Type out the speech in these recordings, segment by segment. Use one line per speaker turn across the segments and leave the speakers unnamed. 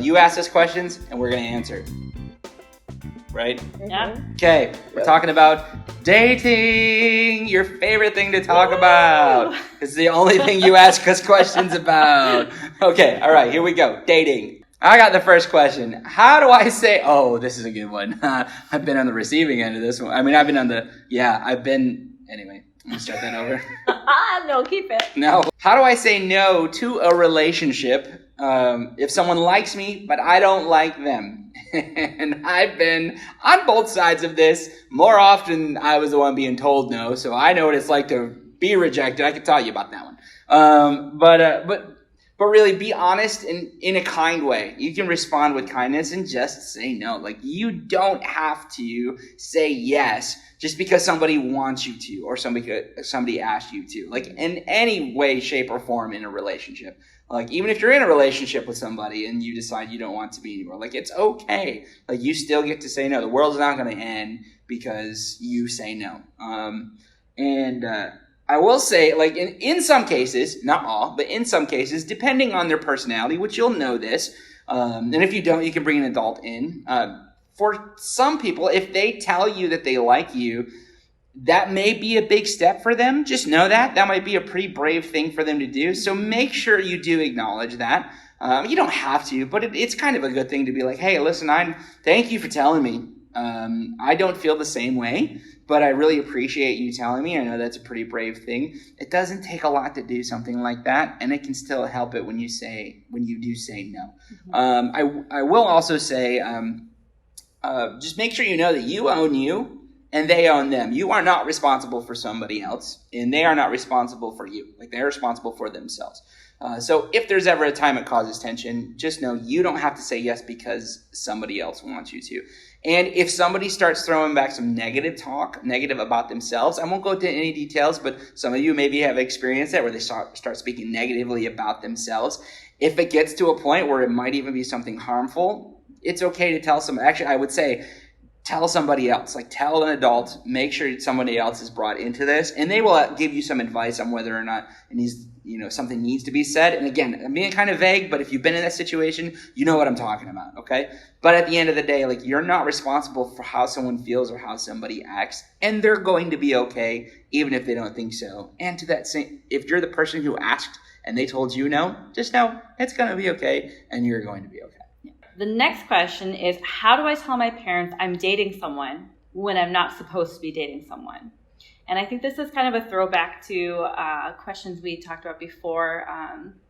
You asked us questions, and we're going to answer. Right?
Yeah.
Okay, we're talking about dating, your favorite thing to talk about. It's the only thing you ask us questions about. Okay, all right, here we go. Dating. I got the first question. How do I say, oh, this is a good one. I've been on the receiving end of this one. I mean, anyway, I'm going to start that over.
No, keep it.
No. How do I say no to a relationship if someone likes me, but I don't like them? And I've been on both sides of this. More often, I was the one being told no, so I know what it's like to be rejected. I could tell you about that one. But really, be honest in a kind way. You can respond with kindness and just say no. Like, you don't have to say yes just because somebody wants you to or somebody asked you to. Like, in any way, shape, or form in a relationship. Like, even if you're in a relationship with somebody and you decide you don't want to be anymore, like, it's okay. Like, you still get to say no. The world's not going to end because you say no. I will say, like, in some cases, not all, but in some cases, depending on their personality, which you'll know this, and if you don't, you can bring an adult in. For some people, if they tell you that they like you, that may be a big step for them. Just know that. That might be a pretty brave thing for them to do. So make sure you do acknowledge that. You don't have to, but it's kind of a good thing to be like, hey, listen, thank you for telling me. I don't feel the same way, but I really appreciate you telling me. I know that's a pretty brave thing. It doesn't take a lot to do something like that, and it can still help it when you do say no. Mm-hmm. I will also say, just make sure you know that you own you and they own them. You are not responsible for somebody else, and they are not responsible for you. Like, they're responsible for themselves. So if there's ever a time it causes tension, just know you don't have to say yes because somebody else wants you to. And if somebody starts throwing back some negative about themselves, I won't go into any details, but some of you maybe have experienced that where they start speaking negatively about themselves. If it gets to a point where it might even be something harmful, it's okay to tell somebody. Actually, I would say tell somebody else. Like, tell an adult, make sure somebody else is brought into this, and they will give you some advice on whether or not something needs to be said. And again, I'm being kind of vague, but if you've been in that situation, you know what I'm talking about, okay? But at the end of the day, like, you're not responsible for how someone feels or how somebody acts, and they're going to be okay even if they don't think so. And to that same, if you're the person who asked and they told you no, just know it's going to be okay, and you're going to be okay.
The next question is, how do I tell my parents I'm dating someone when I'm not supposed to be dating someone? And I think this is kind of a throwback to questions we talked about before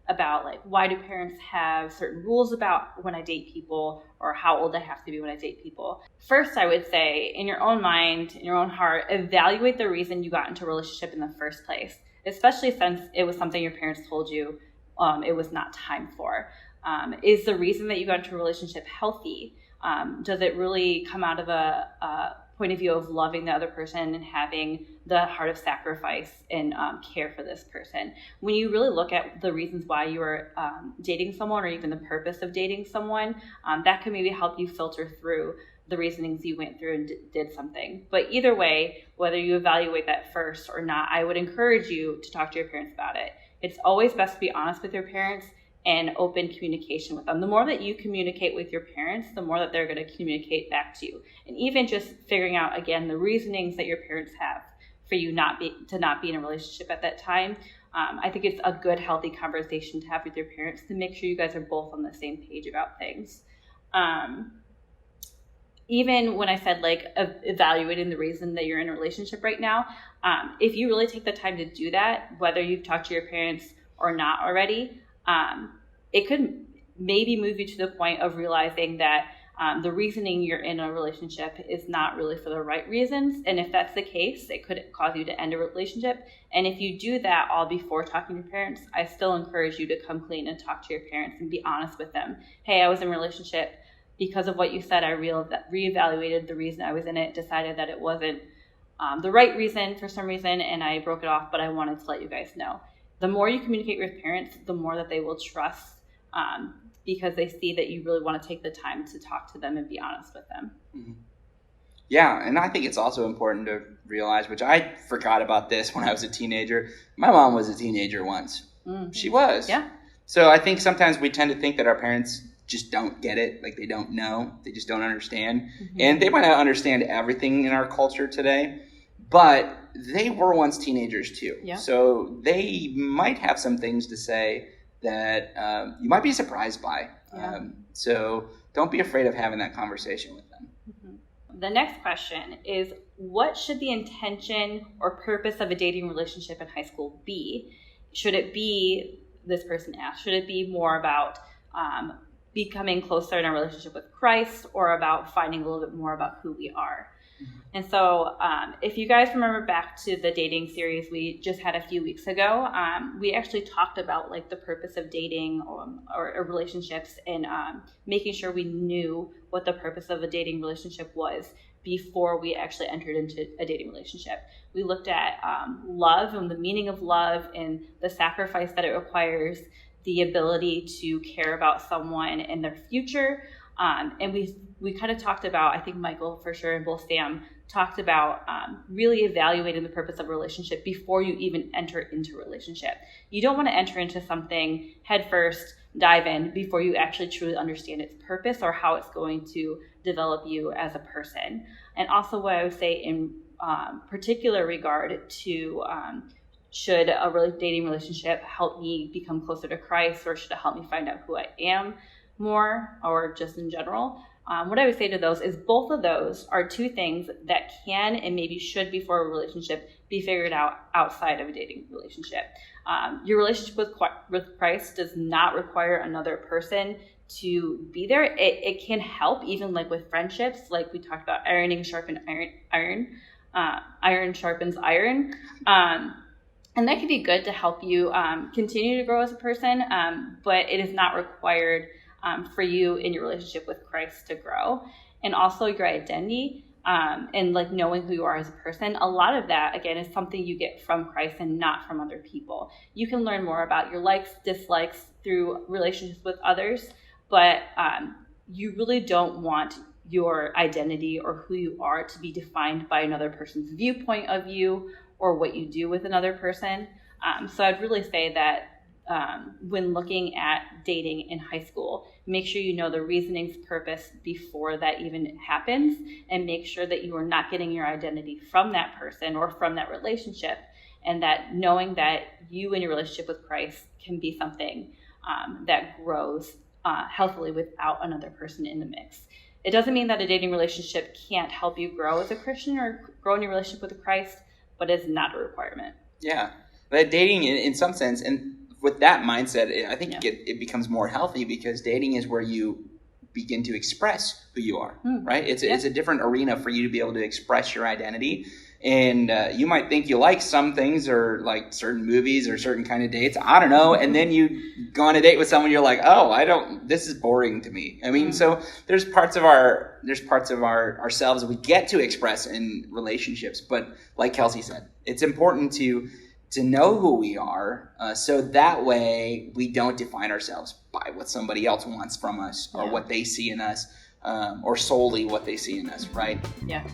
about, like, why do parents have certain rules about when I date people or how old I have to be when I date people? First, I would say, in your own mind, in your own heart, evaluate the reason you got into a relationship in the first place, especially since it was something your parents told you it was not time for. Is the reason that you got into a relationship healthy? Does it really come out of a point of view of loving the other person and having the heart of sacrifice and care for this person? When you really look at the reasons why you are dating someone, or even the purpose of dating someone, that can maybe help you filter through the reasonings you went through and did something. But either way, whether you evaluate that first or not, I would encourage you to talk to your parents about it. It's always best to be honest with your parents and open communication with them. The more that you communicate with your parents, the more that they're going to communicate back to you. And even just figuring out, again, the reasonings that your parents have for you not be in a relationship at that time, I think it's a good, healthy conversation to have with your parents to make sure you guys are both on the same page about things. Even when I said, like, evaluating the reason that you're in a relationship right now, if you really take the time to do that, whether you've talked to your parents or not already, it could maybe move you to the point of realizing that the reasoning you're in a relationship is not really for the right reasons. And if that's the case, it could cause you to end a relationship. And if you do that all before talking to your parents, I still encourage you to come clean and talk to your parents and be honest with them. Hey, I was in a relationship. Because of what you said, I reevaluated the reason I was in it, decided that it wasn't the right reason for some reason, and I broke it off, but I wanted to let you guys know. The more you communicate with parents, the more that they will trust, because they see that you really want to take the time to talk to them and be honest with them.
Mm-hmm. Yeah, and I think it's also important to realize, which I forgot about this when I was a teenager. My mom was a teenager once. Mm-hmm. She was.
Yeah.
So I think sometimes we tend to think that our parents just don't get it, like they don't know, they just don't understand. Mm-hmm. And they might not understand everything in our culture today, but they were once teenagers too. Yeah. So they might have some things to say that you might be surprised by. Yeah. So don't be afraid of having that conversation with them.
Mm-hmm. The next question is, what should the intention or purpose of a dating relationship in high school be? Should it be, this person asked, should it be more about becoming closer in a relationship with Christ, or about finding a little bit more about who we are? Mm-hmm. And so if you guys remember back to the dating series we just had a few weeks ago, we actually talked about like the purpose of dating or relationships, and making sure we knew what the purpose of a dating relationship was before we actually entered into a dating relationship. We looked at love and the meaning of love and the sacrifice that it requires, the ability to care about someone and their future. And we kind of talked about, I think Michael for sure and both Sam talked about really evaluating the purpose of a relationship before you even enter into a relationship. You don't want to enter into something head first, dive in before you actually truly understand its purpose or how it's going to develop you as a person. And also what I would say in particular regard to should a dating relationship help me become closer to Christ, or should it help me find out who I am more, or just in general? What I would say to those is both of those are two things that can and maybe should, before a relationship, be figured out outside of a dating relationship. Your relationship with Christ does not require another person to be there. It can help, even like with friendships, like we talked about, iron sharpens iron. And that can be good to help you continue to grow as a person, but it is not required for you in your relationship with Christ to grow. And also your identity and like knowing who you are as a person. A lot of that, again, is something you get from Christ and not from other people. You can learn more about your likes, dislikes through relationships with others, but you really don't want your identity or who you are to be defined by another person's viewpoint of you or what you do with another person. So I'd really say that when looking at dating in high school, make sure you know the reasoning's purpose before that even happens, and make sure that you are not getting your identity from that person or from that relationship, and that knowing that you and your relationship with Christ can be something that grows healthily without another person in the mix. It doesn't mean that a dating relationship can't help you grow as a Christian or grow in your relationship with Christ, but it's not a requirement.
Yeah, but dating in some sense, and with that mindset, I think it becomes more healthy, because dating is where you begin to express who you are, right? It's a different arena for you to be able to express your identity. And you might think you like some things, or like certain movies or certain kind of dates, I don't know, and then you go on a date with someone, you're like, oh, this is boring to me. I mean, so there's parts of ourselves we get to express in relationships, but like Kelsey said, it's important to know who we are, so that way we don't define ourselves by what somebody else wants from us, or what they see in us, or solely what they see in us, right?
Yeah.